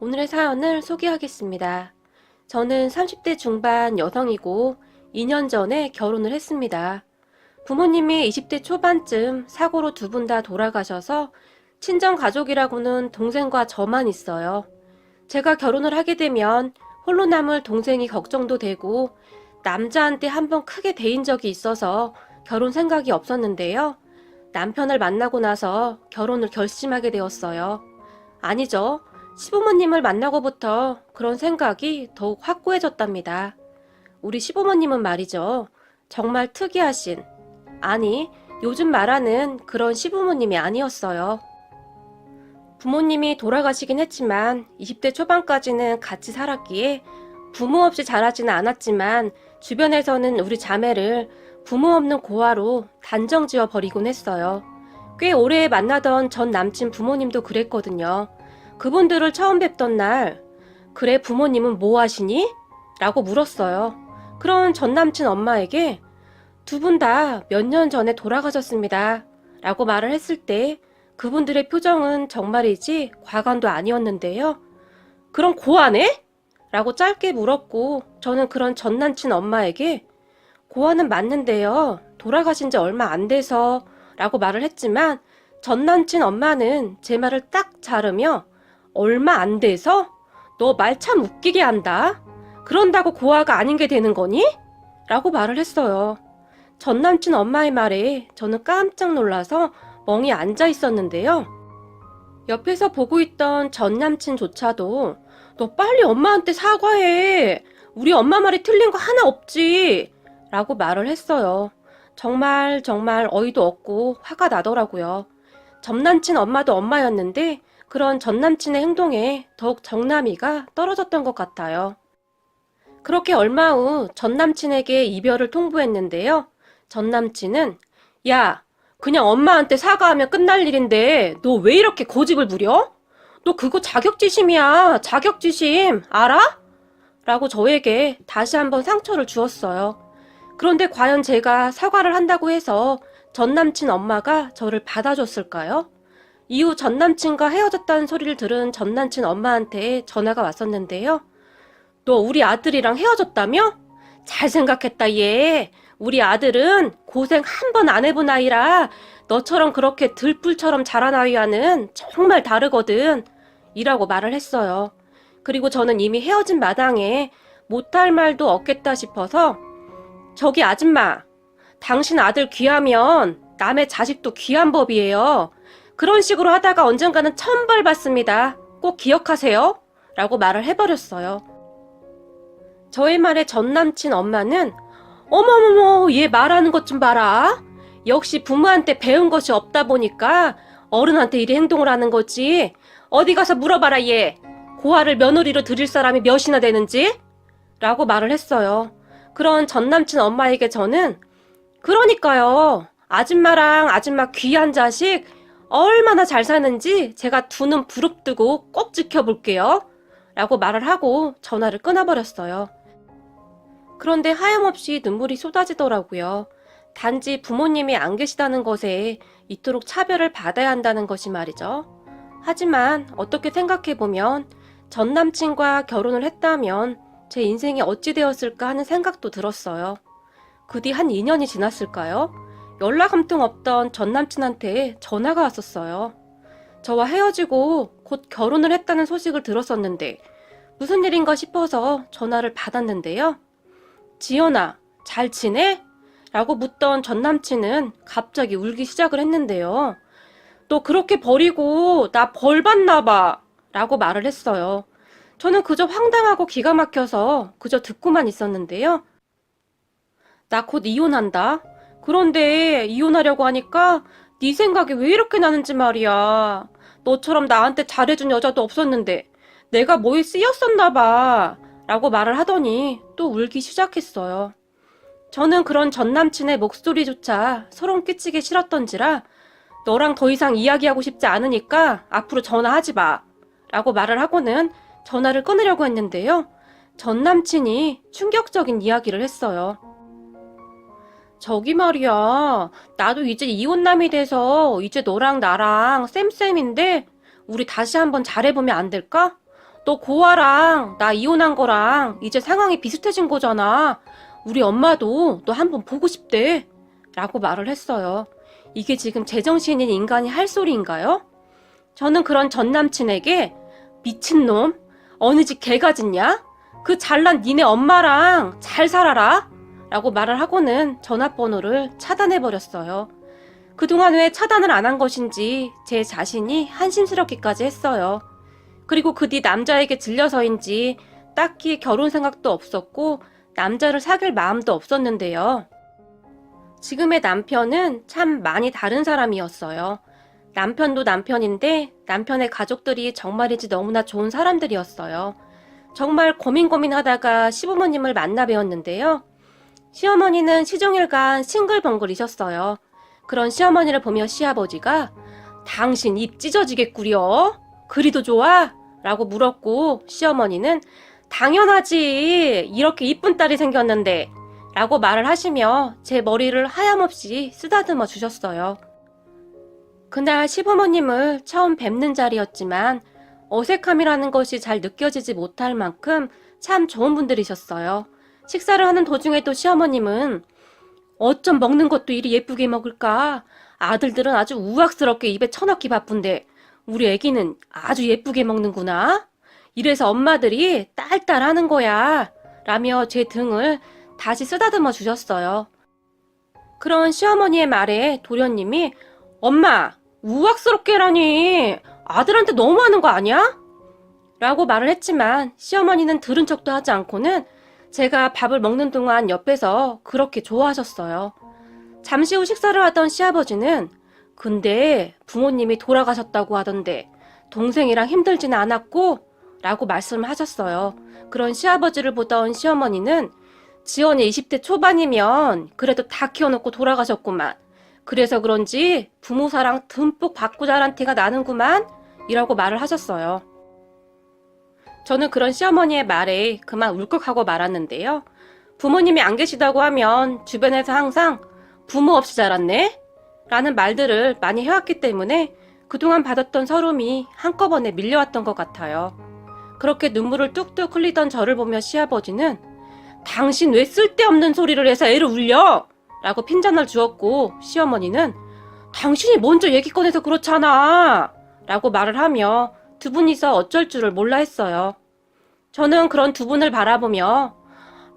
오늘의 사연을 소개하겠습니다. 저는 30대 중반 여성이고 2년 전에 결혼을 했습니다. 부모님이 20대 초반쯤 사고로 두 분 다 돌아가셔서 친정 가족이라고는 동생과 저만 있어요. 제가 결혼을 하게 되면 홀로 남을 동생이 걱정도 되고 남자한테 한번 크게 대인 적이 있어서 결혼 생각이 없었는데요. 남편을 만나고 나서 결혼을 결심하게 되었어요. 아니죠. 시부모님을 만나고부터 그런 생각이 더욱 확고해졌답니다. 우리 시부모님은 말이죠. 정말 특이하신, 아니, 요즘 말하는 그런 시부모님이 아니었어요. 부모님이 돌아가시긴 했지만 20대 초반까지는 같이 살았기에 부모 없이 자라지는 않았지만 주변에서는 우리 자매를 부모 없는 고아로 단정 지어 버리곤 했어요. 꽤 오래 만나던 전 남친 부모님도 그랬거든요. 그분들을 처음 뵙던 날, 그래 부모님은 뭐 하시니? 라고 물었어요. 그런 전 남친 엄마에게 두 분 다 몇 년 전에 돌아가셨습니다. 라고 말을 했을 때 그분들의 표정은 정말이지 과간도 아니었는데요. 그럼 고아네? 라고 짧게 물었고 저는 그런 전 남친 엄마에게 고아는 맞는데요. 돌아가신 지 얼마 안 돼서 라고 말을 했지만 전 남친 엄마는 제 말을 딱 자르며 얼마 안 돼서? 너 말 참 웃기게 한다. 그런다고 고아가 아닌 게 되는 거니? 라고 말을 했어요. 전 남친 엄마의 말에 저는 깜짝 놀라서 멍이 앉아 있었는데요. 옆에서 보고 있던 전 남친조차도 너 빨리 엄마한테 사과해. 우리 엄마 말이 틀린 거 하나 없지. 라고 말을 했어요. 정말 어이도 없고 화가 나더라고요. 전 남친 엄마도 엄마였는데 그런 전 남친의 행동에 더욱 정남이가 떨어졌던 것 같아요. 그렇게 얼마 후 전 남친에게 이별을 통보했는데요. 전 남친은 야, 그냥 엄마한테 사과하면 끝날 일인데 너 왜 이렇게 고집을 부려? 너 그거 자격지심이야. 자격지심. 알아? 라고 저에게 다시 한번 상처를 주었어요. 그런데 과연 제가 사과를 한다고 해서 전 남친 엄마가 저를 받아줬을까요? 이후 전 남친과 헤어졌다는 소리를 들은 전 남친 엄마한테 전화가 왔었는데요. 너 우리 아들이랑 헤어졌다며? 잘 생각했다 얘. 우리 아들은 고생 한 번 안 해본 아이라 너처럼 그렇게 들불처럼 자란 아이와는 정말 다르거든. 이라고 말을 했어요. 그리고 저는 이미 헤어진 마당에 못할 말도 없겠다 싶어서 저기 아줌마, 당신 아들 귀하면 남의 자식도 귀한 법이에요. 그런 식으로 하다가 언젠가는 천벌 받습니다. 꼭 기억하세요. 라고 말을 해버렸어요. 저의 말에 전 남친 엄마는 어머머머 얘 말하는 것 좀 봐라. 역시 부모한테 배운 것이 없다 보니까 어른한테 이리 행동을 하는 거지. 어디 가서 물어봐라 얘. 고아를 며느리로 들일 사람이 몇이나 되는지? 라고 말을 했어요. 그런 전 남친 엄마에게 저는 그러니까요. 아줌마랑 아줌마 귀한 자식 얼마나 잘 사는지 제가 두 눈 부릅뜨고 꼭 지켜볼게요. 라고 말을 하고 전화를 끊어버렸어요. 그런데 하염없이 눈물이 쏟아지더라고요. 단지 부모님이 안 계시다는 것에 이토록 차별을 받아야 한다는 것이 말이죠. 하지만 어떻게 생각해보면 전 남친과 결혼을 했다면 제 인생이 어찌 되었을까 하는 생각도 들었어요. 그 뒤 한 2년이 지났을까요? 연락 한 통 없던 전 남친한테 전화가 왔었어요. 저와 헤어지고 곧 결혼을 했다는 소식을 들었었는데 무슨 일인가 싶어서 전화를 받았는데요. 지연아, 잘 지내? 라고 묻던 전 남친은 갑자기 울기 시작을 했는데요. 너 그렇게 버리고 나 벌 받나 봐. 라고 말을 했어요. 저는 그저 황당하고 기가 막혀서 그저 듣고만 있었는데요. 나 곧 이혼한다. 그런데 이혼하려고 하니까 네 생각이 왜 이렇게 나는지 말이야. 너처럼 나한테 잘해준 여자도 없었는데 내가 뭐에 쓰였었나 봐. 라고 말을 하더니 또 울기 시작했어요. 저는 그런 전 남친의 목소리조차 소름 끼치기 싫었던지라 너랑 더 이상 이야기하고 싶지 않으니까 앞으로 전화하지 마. 라고 말을 하고는 전화를 끊으려고 했는데요. 전 남친이 충격적인 이야기를 했어요. 저기 말이야, 나도 이제 이혼남이 돼서 이제 너랑 나랑 쌤쌤인데 우리 다시 한번 잘해보면 안 될까? 너 고아랑 나 이혼한 거랑 이제 상황이 비슷해진 거잖아. 우리 엄마도 너 한번 보고 싶대. 라고 말을 했어요. 이게 지금 제정신인 인간이 할 소리인가요? 저는 그런 전남친에게 미친놈, 어느 집 개가 짖냐? 그 잘난 니네 엄마랑 잘 살아라. 라고 말을 하고는 전화번호를 차단해버렸어요. 그동안 왜 차단을 안 한 것인지 제 자신이 한심스럽기까지 했어요. 그리고 그 뒤 남자에게 질려서인지 딱히 결혼 생각도 없었고 남자를 사귈 마음도 없었는데요. 지금의 남편은 참 많이 다른 사람이었어요. 남편도 남편인데 남편의 가족들이 정말이지 너무나 좋은 사람들이었어요. 정말 고민하다가 시부모님을 만나 뵈었는데요. 시어머니는 시종일관 싱글벙글이셨어요. 그런 시어머니를 보며 시아버지가 당신 입 찢어지겠구려? 그리도 좋아? 라고 물었고 시어머니는 당연하지. 이렇게 이쁜 딸이 생겼는데 라고 말을 하시며 제 머리를 하염없이 쓰다듬어 주셨어요. 그날 시부모님을 처음 뵙는 자리였지만 어색함이라는 것이 잘 느껴지지 못할 만큼 참 좋은 분들이셨어요. 식사를 하는 도중에도 시어머님은 어쩜 먹는 것도 이리 예쁘게 먹을까? 아들들은 아주 우악스럽게 입에 쳐넣기 바쁜데 우리 애기는 아주 예쁘게 먹는구나. 이래서 엄마들이 딸딸하는 거야. 라며 제 등을 다시 쓰다듬어 주셨어요. 그런 시어머니의 말에 도련님이 엄마, 우악스럽게라니 아들한테 너무하는 거 아니야? 라고 말을 했지만 시어머니는 들은 척도 하지 않고는 제가 밥을 먹는 동안 옆에서 그렇게 좋아하셨어요. 잠시 후 식사를 하던 시아버지는 근데 부모님이 돌아가셨다고 하던데 동생이랑 힘들지는 않았고? 라고 말씀을 하셨어요. 그런 시아버지를 보던 시어머니는 지연이 20대 초반이면 그래도 다 키워놓고 돌아가셨구만. 그래서 그런지 부모 사랑 듬뿍 받고 자란 티가 나는구만. 이라고 말을 하셨어요. 저는 그런 시어머니의 말에 그만 울컥하고 말았는데요. 부모님이 안 계시다고 하면 주변에서 항상 부모 없이 자랐네? 라는 말들을 많이 해왔기 때문에 그동안 받았던 서름이 한꺼번에 밀려왔던 것 같아요. 그렇게 눈물을 뚝뚝 흘리던 저를 보며 시아버지는 당신 왜 쓸데없는 소리를 해서 애를 울려? 라고 핀잔을 주었고 시어머니는 당신이 먼저 얘기 꺼내서 그렇잖아 라고 말을 하며 두 분이서 어쩔 줄을 몰라 했어요. 저는 그런 두 분을 바라보며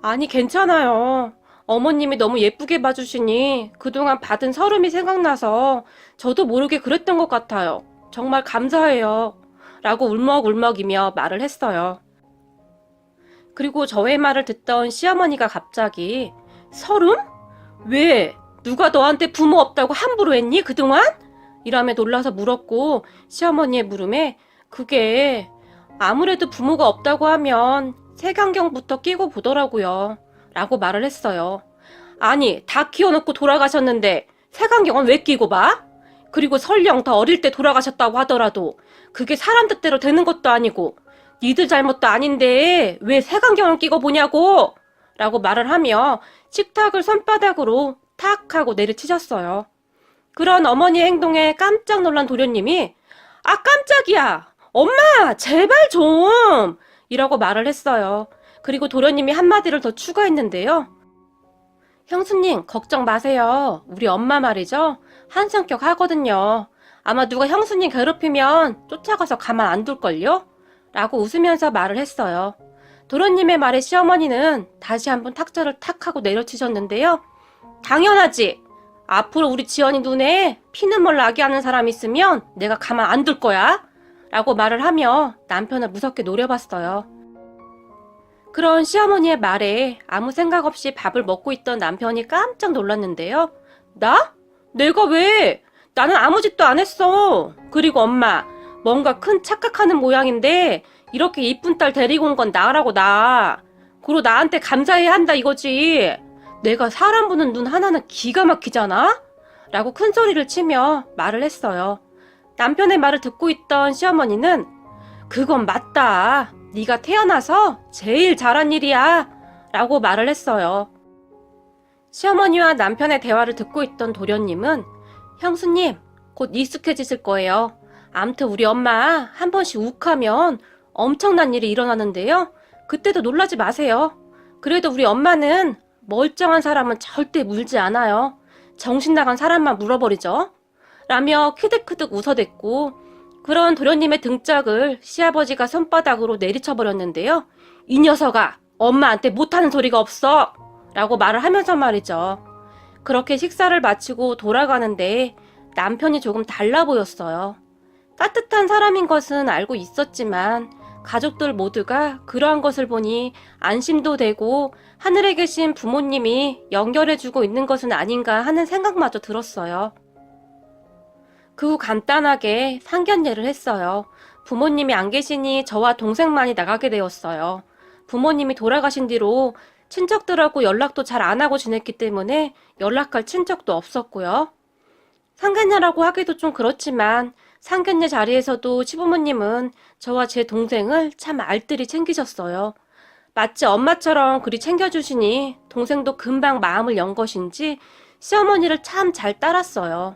아니 괜찮아요. 어머님이 너무 예쁘게 봐주시니 그동안 받은 서름이 생각나서 저도 모르게 그랬던 것 같아요. 정말 감사해요. 라고 울먹울먹이며 말을 했어요. 그리고 저의 말을 듣던 시어머니가 갑자기 서름? 왜? 누가 너한테 부모 없다고 함부로 했니 그동안? 이라며 놀라서 물었고 시어머니의 물음에 그게 아무래도 부모가 없다고 하면 색안경부터 끼고 보더라고요. 라고 말을 했어요. 아니 다 키워놓고 돌아가셨는데 색안경은 왜 끼고 봐? 그리고 설령 더 어릴 때 돌아가셨다고 하더라도 그게 사람 뜻대로 되는 것도 아니고 니들 잘못도 아닌데 왜 색안경을 끼고 보냐고! 라고 말을 하며 식탁을 손바닥으로 탁 하고 내리치셨어요. 그런 어머니의 행동에 깜짝 놀란 도련님이 아 깜짝이야! 엄마 제발 좀! 이라고 말을 했어요. 그리고 도련님이 한마디를 더 추가했는데요. 형수님 걱정 마세요. 우리 엄마 말이죠. 한 성격 하거든요. 아마 누가 형수님 괴롭히면 쫓아가서 가만 안 둘걸요? 라고 웃으면서 말을 했어요. 도련님의 말에 시어머니는 다시 한번 탁자를 탁 하고 내려치셨는데요. 당연하지. 앞으로 우리 지연이 눈에 피눈물 나게 하는 사람 있으면 내가 가만 안 둘 거야. 라고 말을 하며 남편을 무섭게 노려봤어요. 그런 시어머니의 말에 아무 생각 없이 밥을 먹고 있던 남편이 깜짝 놀랐는데요. 나? 내가 왜? 나는 아무 짓도 안 했어. 그리고 엄마, 뭔가 큰 착각하는 모양인데 이렇게 이쁜 딸 데리고 온 건 나라고 나. 그리고 나한테 감사해야 한다 이거지. 내가 사람 보는 눈 하나는 기가 막히잖아? 라고 큰 소리를 치며 말을 했어요. 남편의 말을 듣고 있던 시어머니는 그건 맞다. 네가 태어나서 제일 잘한 일이야. 라고 말을 했어요. 시어머니와 남편의 대화를 듣고 있던 도련님은 형수님 곧 익숙해지실 거예요. 암튼 우리 엄마 한 번씩 욱하면 엄청난 일이 일어나는데요. 그때도 놀라지 마세요. 그래도 우리 엄마는 멀쩡한 사람은 절대 물지 않아요. 정신 나간 사람만 물어버리죠. 라며 크득크득 웃어댔고 그런 도련님의 등짝을 시아버지가 손바닥으로 내리쳐버렸는데요. 이 녀석아, 엄마한테 못하는 소리가 없어! 라고 말을 하면서 말이죠. 그렇게 식사를 마치고 돌아가는데 남편이 조금 달라 보였어요. 따뜻한 사람인 것은 알고 있었지만 가족들 모두가 그러한 것을 보니 안심도 되고 하늘에 계신 부모님이 연결해주고 있는 것은 아닌가 하는 생각마저 들었어요. 그 후 간단하게 상견례를 했어요. 부모님이 안 계시니 저와 동생만이 나가게 되었어요. 부모님이 돌아가신 뒤로 친척들하고 연락도 잘 안 하고 지냈기 때문에 연락할 친척도 없었고요. 상견례라고 하기도 좀 그렇지만 상견례 자리에서도 시부모님은 저와 제 동생을 참 알뜰히 챙기셨어요. 마치 엄마처럼 그리 챙겨주시니 동생도 금방 마음을 연 것인지 시어머니를 참 잘 따랐어요.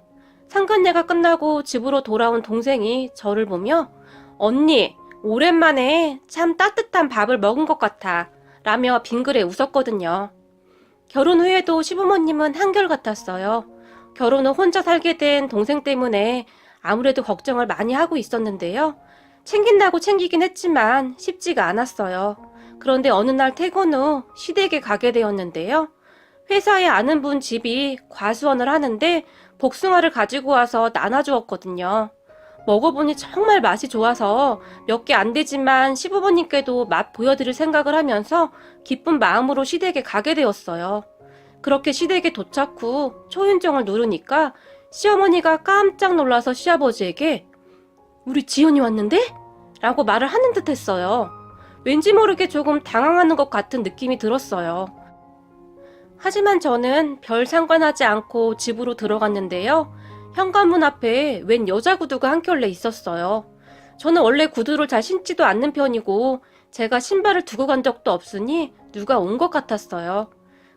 상견례가 끝나고 집으로 돌아온 동생이 저를 보며 언니, 오랜만에 참 따뜻한 밥을 먹은 것 같아 라며 빙그레 웃었거든요. 결혼 후에도 시부모님은 한결같았어요. 결혼 후 혼자 살게 된 동생 때문에 아무래도 걱정을 많이 하고 있었는데요. 챙긴다고 챙기긴 했지만 쉽지가 않았어요. 그런데 어느 날 퇴근 후 시댁에 가게 되었는데요. 회사에 아는 분 집이 과수원을 하는데 복숭아를 가지고 와서 나눠주었거든요. 먹어보니 정말 맛이 좋아서 몇 개 안 되지만 시부모님께도 맛 보여드릴 생각을 하면서 기쁜 마음으로 시댁에 가게 되었어요. 그렇게 시댁에 도착 후 초인종을 누르니까 시어머니가 깜짝 놀라서 시아버지에게 우리 지연이 왔는데? 라고 말을 하는 듯 했어요. 왠지 모르게 조금 당황하는 것 같은 느낌이 들었어요. 하지만 저는 별 상관하지 않고 집으로 들어갔는데요. 현관문 앞에 웬 여자 구두가 한 켤레 있었어요. 저는 원래 구두를 잘 신지도 않는 편이고 제가 신발을 두고 간 적도 없으니 누가 온 것 같았어요.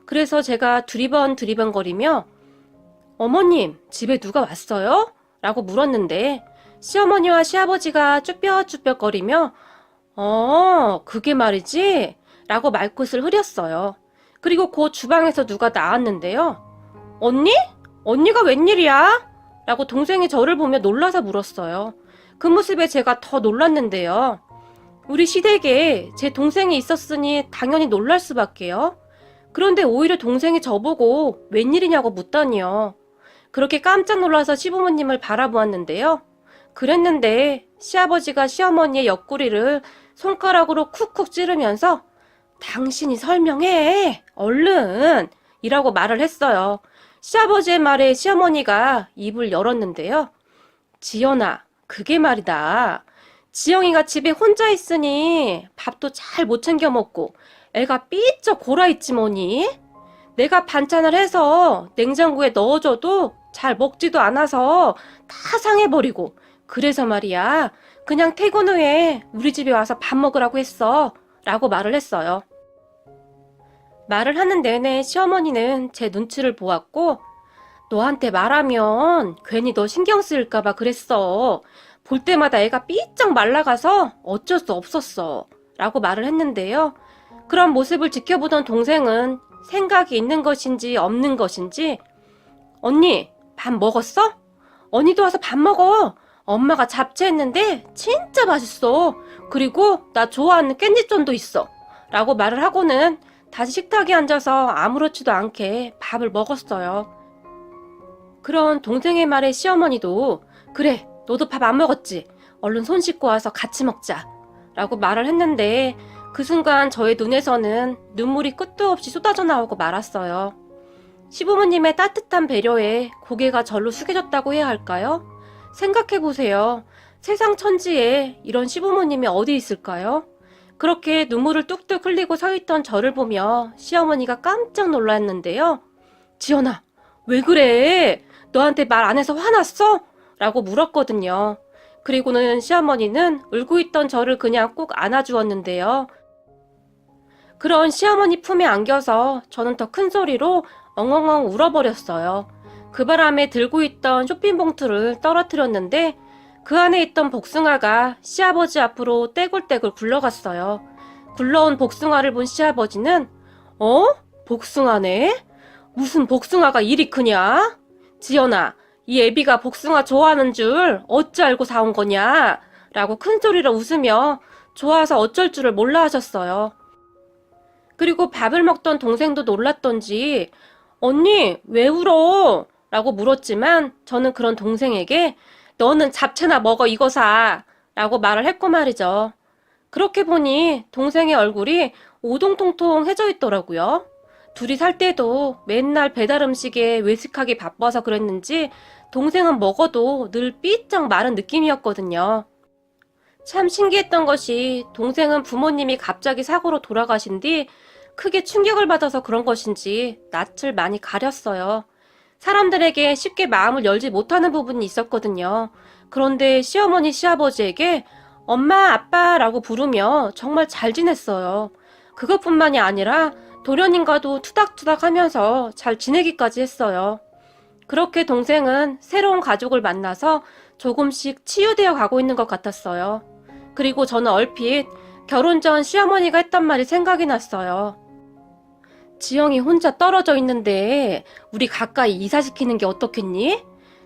그래서 제가 두리번거리며 어머님, 집에 누가 왔어요? 라고 물었는데 시어머니와 시아버지가 쭈뼛쭈뼛거리며 그게 말이지? 라고 말끝을 흐렸어요. 그리고 곧 주방에서 누가 나왔는데요. 언니? 언니가 웬일이야? 라고 동생이 저를 보며 놀라서 물었어요. 그 모습에 제가 더 놀랐는데요. 우리 시댁에 제 동생이 있었으니 당연히 놀랄 수밖에요. 그런데 오히려 동생이 저보고 웬일이냐고 묻다니요. 그렇게 깜짝 놀라서 시부모님을 바라보았는데요. 그랬는데 시아버지가 시어머니의 옆구리를 손가락으로 쿡쿡 찌르면서 당신이 설명해 얼른 이라고 말을 했어요. 시아버지의 말에 시어머니가 입을 열었는데요. 지연아, 그게 말이다. 지영이가 집에 혼자 있으니 밥도 잘 못 챙겨 먹고 애가 삐쩍 골아있지 뭐니? 내가 반찬을 해서 냉장고에 넣어줘도 잘 먹지도 않아서 다 상해버리고 그래서 말이야 그냥 퇴근 후에 우리 집에 와서 밥 먹으라고 했어 라고 말을 했어요. 말을 하는 내내 시어머니는 제 눈치를 보았고 너한테 말하면 괜히 너 신경 쓰일까봐 그랬어. 볼 때마다 애가 삐쩍 말라가서 어쩔 수 없었어 라고 말을 했는데요. 그런 모습을 지켜보던 동생은 생각이 있는 것인지 없는 것인지 언니 밥 먹었어? 언니도 와서 밥 먹어. 엄마가 잡채했는데 진짜 맛있어. 그리고 나 좋아하는 깻잎전도 있어 라고 말을 하고는 다시 식탁에 앉아서 아무렇지도 않게 밥을 먹었어요. 그런 동생의 말에 시어머니도 그래 너도 밥 안 먹었지? 얼른 손 씻고 와서 같이 먹자 라고 말을 했는데 그 순간 저의 눈에서는 눈물이 끝도 없이 쏟아져 나오고 말았어요. 시부모님의 따뜻한 배려에 고개가 절로 숙여졌다고 해야 할까요? 생각해보세요. 세상 천지에 이런 시부모님이 어디 있을까요? 그렇게 눈물을 뚝뚝 흘리고 서 있던 저를 보며 시어머니가 깜짝 놀랐는데요. 지연아, 왜 그래? 너한테 말 안 해서 화났어? 라고 물었거든요. 그리고는 시어머니는 울고 있던 저를 그냥 꼭 안아주었는데요. 그런 시어머니 품에 안겨서 저는 더 큰 소리로 엉엉엉 울어버렸어요. 그 바람에 들고 있던 쇼핑봉투를 떨어뜨렸는데 그 안에 있던 복숭아가 시아버지 앞으로 떼굴떼굴 굴러갔어요. 굴러온 복숭아를 본 시아버지는 어? 복숭아네? 무슨 복숭아가 이리 크냐? 지연아, 이 애비가 복숭아 좋아하는 줄 어찌 알고 사온 거냐? 라고 큰소리로 웃으며 좋아서 어쩔 줄을 몰라 하셨어요. 그리고 밥을 먹던 동생도 놀랐던지 언니 왜 울어? 라고 물었지만 저는 그런 동생에게 너는 잡채나 먹어 이거 사 라고 말을 했고 말이죠. 그렇게 보니 동생의 얼굴이 오동통통해져 있더라고요. 둘이 살 때도 맨날 배달 음식에 외식하기 바빠서 그랬는지 동생은 먹어도 늘 삐쩍 마른 느낌이었거든요. 참 신기했던 것이 동생은 부모님이 갑자기 사고로 돌아가신 뒤 크게 충격을 받아서 그런 것인지 낯을 많이 가렸어요. 사람들에게 쉽게 마음을 열지 못하는 부분이 있었거든요. 그런데 시어머니, 시아버지에게 엄마, 아빠라고 부르며 정말 잘 지냈어요. 그것뿐만이 아니라 도련님과도 투닥투닥 하면서 잘 지내기까지 했어요. 그렇게 동생은 새로운 가족을 만나서 조금씩 치유되어 가고 있는 것 같았어요. 그리고 저는 얼핏 결혼 전 시어머니가 했던 말이 생각이 났어요. 지영이 혼자 떨어져 있는데 우리 가까이 이사시키는 게 어떻겠니?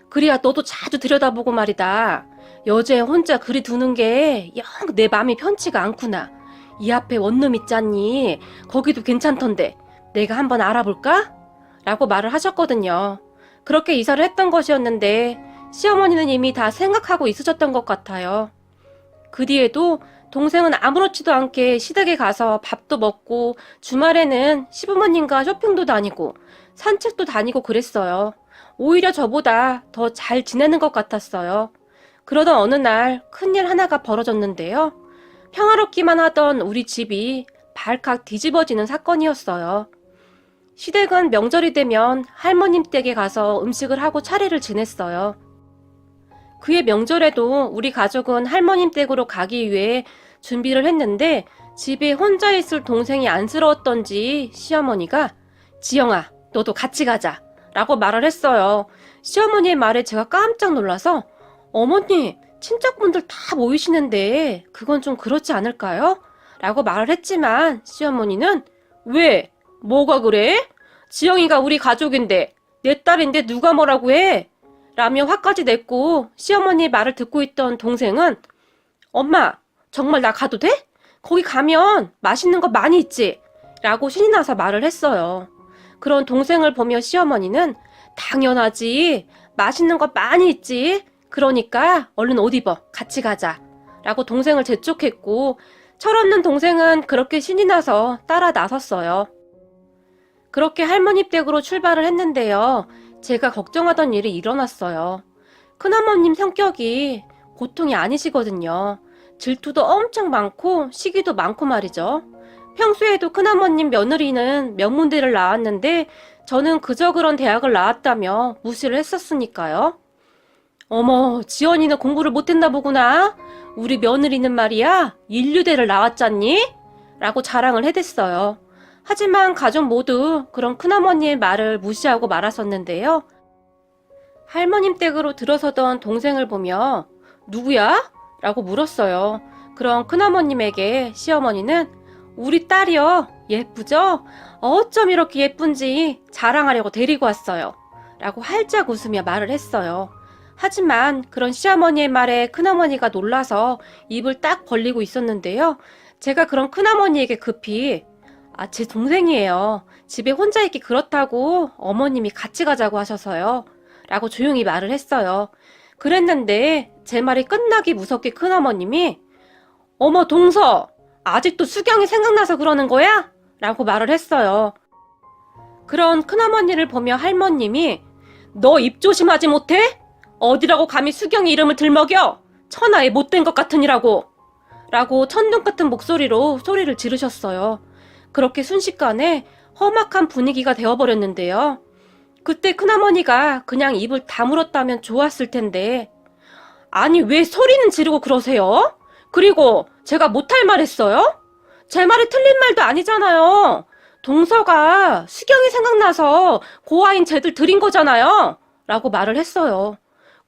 그래야 너도 자주 들여다보고 말이다. 여자애 혼자 그리 두는 게 영 내 맘이 편치가 않구나. 이 앞에 원룸 있잖니. 거기도 괜찮던데 내가 한번 알아볼까? 라고 말을 하셨거든요. 그렇게 이사를 했던 것이었는데 시어머니는 이미 다 생각하고 있으셨던 것 같아요. 그 뒤에도 동생은 아무렇지도 않게 시댁에 가서 밥도 먹고 주말에는 시부모님과 쇼핑도 다니고 산책도 다니고 그랬어요. 오히려 저보다 더 잘 지내는 것 같았어요. 그러던 어느 날 큰일 하나가 벌어졌는데요. 평화롭기만 하던 우리 집이 발칵 뒤집어지는 사건이었어요. 시댁은 명절이 되면 할머님 댁에 가서 음식을 하고 차례를 지냈어요. 그해 명절에도 우리 가족은 할머님 댁으로 가기 위해 준비를 했는데 집에 혼자 있을 동생이 안쓰러웠던지 시어머니가 지영아, 너도 같이 가자 라고 말을 했어요. 시어머니의 말에 제가 깜짝 놀라서 어머니, 친척분들 다 모이시는데 그건 좀 그렇지 않을까요? 라고 말을 했지만 시어머니는 왜? 뭐가 그래? 지영이가 우리 가족인데 내 딸인데 누가 뭐라고 해? 라며 화까지 냈고 시어머니의 말을 듣고 있던 동생은 엄마, 정말 나 가도 돼? 거기 가면 맛있는 거 많이 있지? 라고 신이 나서 말을 했어요. 그런 동생을 보며 시어머니는 당연하지. 맛있는 거 많이 있지. 그러니까 얼른 옷 입어. 같이 가자. 라고 동생을 재촉했고 철없는 동생은 그렇게 신이 나서 따라 나섰어요. 그렇게 할머니 댁으로 출발을 했는데요. 제가 걱정하던 일이 일어났어요. 큰어머님 성격이 보통이 아니시거든요. 질투도 엄청 많고 시기도 많고 말이죠. 평소에도 큰어머님 며느리는 명문대를 나왔는데 저는 그저 그런 대학을 나왔다며 무시를 했었으니까요. 어머, 지연이는 공부를 못했나 보구나. 우리 며느리는 말이야 인류대를 나왔잖니? 라고 자랑을 해댔어요. 하지만 가족 모두 그런 큰어머니의 말을 무시하고 말았었는데요. 할머님 댁으로 들어서던 동생을 보며 누구야? 라고 물었어요. 그럼 큰어머님에게 시어머니는 우리 딸이요. 예쁘죠? 어쩜 이렇게 예쁜지 자랑하려고 데리고 왔어요. 라고 활짝 웃으며 말을 했어요. 하지만 그런 시어머니의 말에 큰어머니가 놀라서 입을 딱 벌리고 있었는데요. 제가 그런 큰어머니에게 급히 제 동생이에요. 집에 혼자 있기 그렇다고 어머님이 같이 가자고 하셔서요. 라고 조용히 말을 했어요. 그랬는데 제 말이 끝나기 무섭게 큰어머님이 어머 동서, 아직도 수경이 생각나서 그러는 거야? 라고 말을 했어요. 그런 큰어머니를 보며 할머님이 너 입 조심하지 못해? 어디라고 감히 수경이 이름을 들먹여? 천하에 못된 것 같으니라고. 라고 천둥 같은 목소리로 소리를 지르셨어요. 그렇게 순식간에 험악한 분위기가 되어버렸는데요. 그때 큰어머니가 그냥 입을 다물었다면 좋았을 텐데 아니 왜 소리는 지르고 그러세요? 그리고 제가 못할 말 했어요? 제 말이 틀린 말도 아니잖아요. 동서가 수경이 생각나서 고아인 쟤들 드린 거잖아요. 라고 말을 했어요.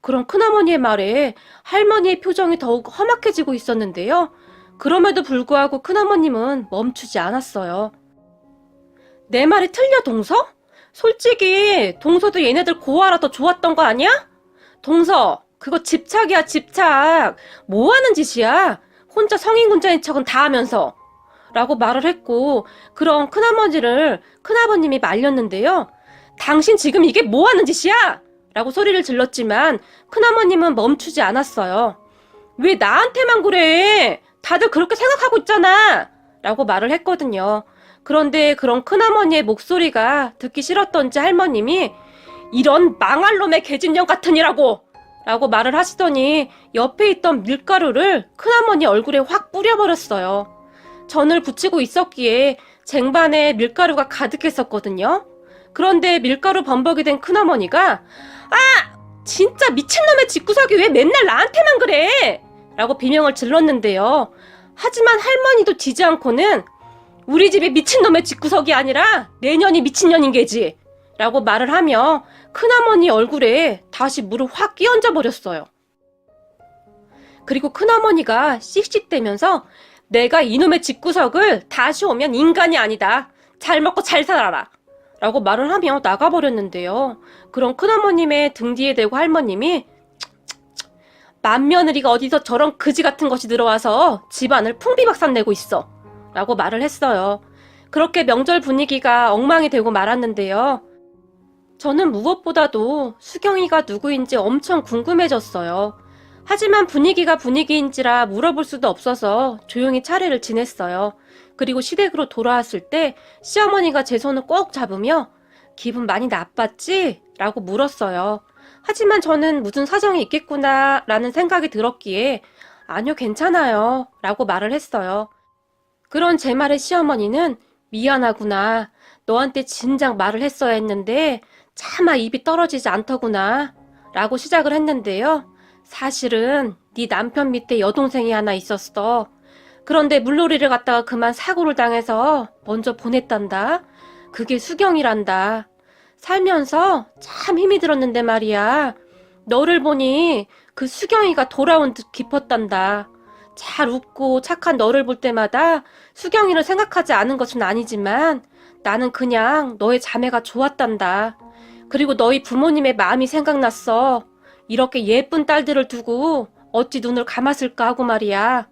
그런 큰어머니의 말에 할머니의 표정이 더욱 험악해지고 있었는데요. 그럼에도 불구하고 큰어머님은 멈추지 않았어요. 내 말이 틀려, 동서? 솔직히 동서도 얘네들 고아라 더 좋았던 거 아니야? 동서, 그거 집착이야, 집착. 뭐 하는 짓이야? 혼자 성인군자인 척은 다 하면서. 라고 말을 했고, 그런 큰아버님이 말렸는데요. 당신 지금 이게 뭐 하는 짓이야? 라고 소리를 질렀지만 큰어머님은 멈추지 않았어요. 왜 나한테만 그래? 다들 그렇게 생각하고 있잖아. 라고 말을 했거든요. 그런데 그런 큰어머니의 목소리가 듣기 싫었던지 할머님이 이런 망할 놈의 계집년 같으니라고 라고 말을 하시더니 옆에 있던 밀가루를 큰어머니 얼굴에 확 뿌려버렸어요. 전을 붙이고 있었기에 쟁반에 밀가루가 가득했었거든요. 그런데 밀가루 범벅이 된 큰어머니가 진짜 미친놈의 집구석이 왜 맨날 나한테만 그래? 라고 비명을 질렀는데요. 하지만 할머니도 지지 않고는 우리 집이 미친놈의 집구석이 아니라 내년이 미친년인 게지 라고 말을 하며 큰어머니 얼굴에 다시 물을 확 끼얹어 버렸어요. 그리고 큰어머니가 씩씩대면서 내가 이놈의 집구석을 다시 오면 인간이 아니다. 잘 먹고 잘 살아라. 라고 말을 하며 나가버렸는데요. 그런 큰어머님의 등 뒤에 대고 할머님이 맏며느리가 어디서 저런 그지 같은 것이 들어와서 집안을 풍비박산 내고 있어. 라고 말을 했어요. 그렇게 명절 분위기가 엉망이 되고 말았는데요. 저는 무엇보다도 수경이가 누구인지 엄청 궁금해졌어요. 하지만 분위기가 분위기인지라 물어볼 수도 없어서 조용히 차례를 지냈어요. 그리고 시댁으로 돌아왔을 때 시어머니가 제 손을 꼭 잡으며 기분 많이 나빴지? 라고 물었어요. 하지만 저는 무슨 사정이 있겠구나 라는 생각이 들었기에 아니요, 괜찮아요 라고 말을 했어요. 그런 제 말에 시어머니는 미안하구나. 너한테 진작 말을 했어야 했는데 차마 입이 떨어지지 않더구나 라고 시작을 했는데요. 사실은 네 남편 밑에 여동생이 하나 있었어. 그런데 물놀이를 갔다가 그만 사고를 당해서 먼저 보냈단다. 그게 수경이란다. 살면서 참 힘이 들었는데 말이야. 너를 보니 그 수경이가 돌아온 듯 깊었단다. 잘 웃고 착한 너를 볼 때마다 수경이를 생각하지 않은 것은 아니지만 나는 그냥 너의 자매가 좋았단다. 그리고 너희 부모님의 마음이 생각났어. 이렇게 예쁜 딸들을 두고 어찌 눈을 감았을까 하고 말이야.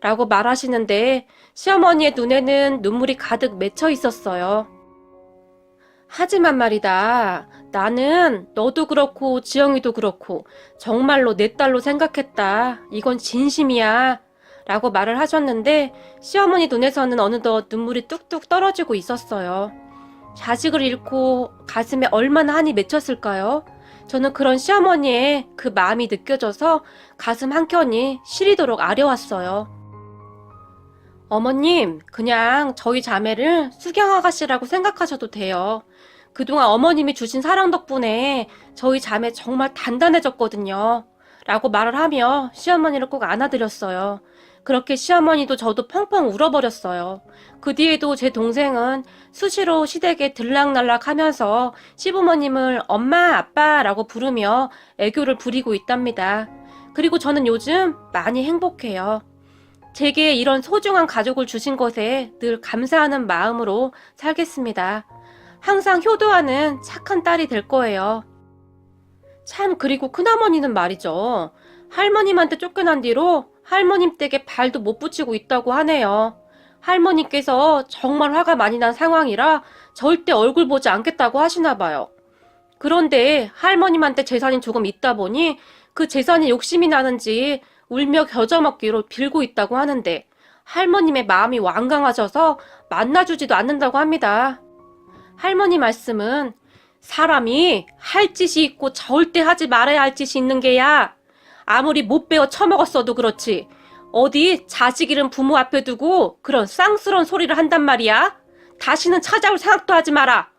라고 말하시는데 시어머니의 눈에는 눈물이 가득 맺혀 있었어요. 하지만 말이다. 나는 너도 그렇고 지영이도 그렇고 정말로 내 딸로 생각했다. 이건 진심이야. 라고 말을 하셨는데 시어머니 눈에서는 어느덧 눈물이 뚝뚝 떨어지고 있었어요. 자식을 잃고 가슴에 얼마나 한이 맺혔을까요? 저는 그런 시어머니의 그 마음이 느껴져서 가슴 한켠이 시리도록 아려왔어요. 어머님, 그냥 저희 자매를 수경 아가씨라고 생각하셔도 돼요. 그동안 어머님이 주신 사랑 덕분에 저희 자매 정말 단단해졌거든요. 라고 말을 하며 시어머니를 꼭 안아드렸어요. 그렇게 시어머니도 저도 펑펑 울어버렸어요. 그 뒤에도 제 동생은 수시로 시댁에 들락날락 하면서 시부모님을 엄마, 아빠라고 부르며 애교를 부리고 있답니다. 그리고 저는 요즘 많이 행복해요. 제게 이런 소중한 가족을 주신 것에 늘 감사하는 마음으로 살겠습니다. 항상 효도하는 착한 딸이 될 거예요. 참, 그리고 큰어머니는 말이죠. 할머님한테 쫓겨난 뒤로 할머님 댁에 발도 못 붙이고 있다고 하네요. 할머니께서 정말 화가 많이 난 상황이라 절대 얼굴 보지 않겠다고 하시나 봐요. 그런데 할머님한테 재산이 조금 있다 보니 그 재산이 욕심이 나는지 울며 겨져먹기로 빌고 있다고 하는데 할머님의 마음이 완강하셔서 만나주지도 않는다고 합니다. 할머니 말씀은 사람이 할 짓이 있고 절대 하지 말아야 할 짓이 있는 게야. 아무리 못 배워 처먹었어도 그렇지. 어디 자식 잃은 부모 앞에 두고 그런 쌍스러운 소리를 한단 말이야. 다시는 찾아올 생각도 하지 마라.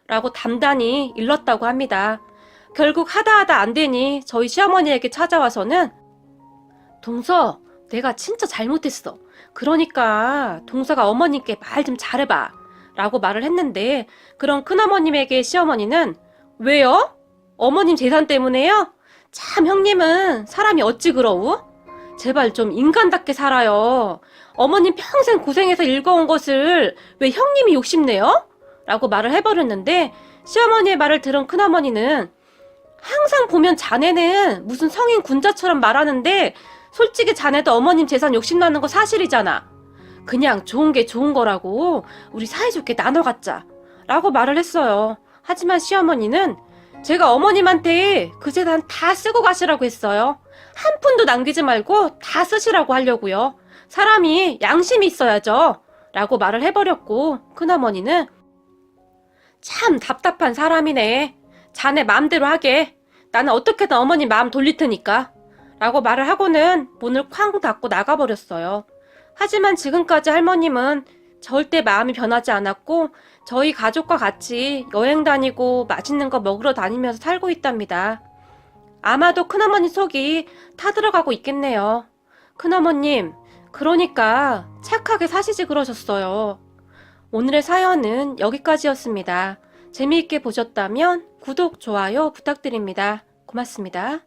라고 단단히 일렀다고 합니다. 결국 하다 안 되니 저희 시어머니에게 찾아와서는 동서, 내가 진짜 잘못했어. 그러니까 동서가 어머님께 말 좀 잘해봐. 라고 말을 했는데 그런 큰어머님에게 시어머니는 왜요? 어머님 재산 때문에요? 참 형님은 사람이 어찌 그러우? 제발 좀 인간답게 살아요. 어머님 평생 고생해서 읽어온 것을 왜 형님이 욕심내요? 라고 말을 해버렸는데 시어머니의 말을 들은 큰어머니는 항상 보면 자네는 무슨 성인 군자처럼 말하는데 솔직히 자네도 어머님 재산 욕심나는 거 사실이잖아. 그냥 좋은 게 좋은 거라고 우리 사이좋게 나눠 갖자 라고 말을 했어요. 하지만 시어머니는 제가 어머님한테 그 재산 다 쓰고 가시라고 했어요. 한 푼도 남기지 말고 다 쓰시라고 하려고요. 사람이 양심이 있어야죠 라고 말을 해버렸고 큰어머니는 참 답답한 사람이네. 자네 마음대로 하게. 나는 어떻게든 어머님 마음 돌릴 테니까 라고 말을 하고는 문을 쾅 닫고 나가버렸어요. 하지만 지금까지 할머님은 절대 마음이 변하지 않았고 저희 가족과 같이 여행 다니고 맛있는 거 먹으러 다니면서 살고 있답니다. 아마도 큰어머니 속이 타들어가고 있겠네요. 큰어머님, 그러니까 착하게 사시지 그러셨어요. 오늘의 사연은 여기까지였습니다. 재미있게 보셨다면 구독, 좋아요 부탁드립니다. 고맙습니다.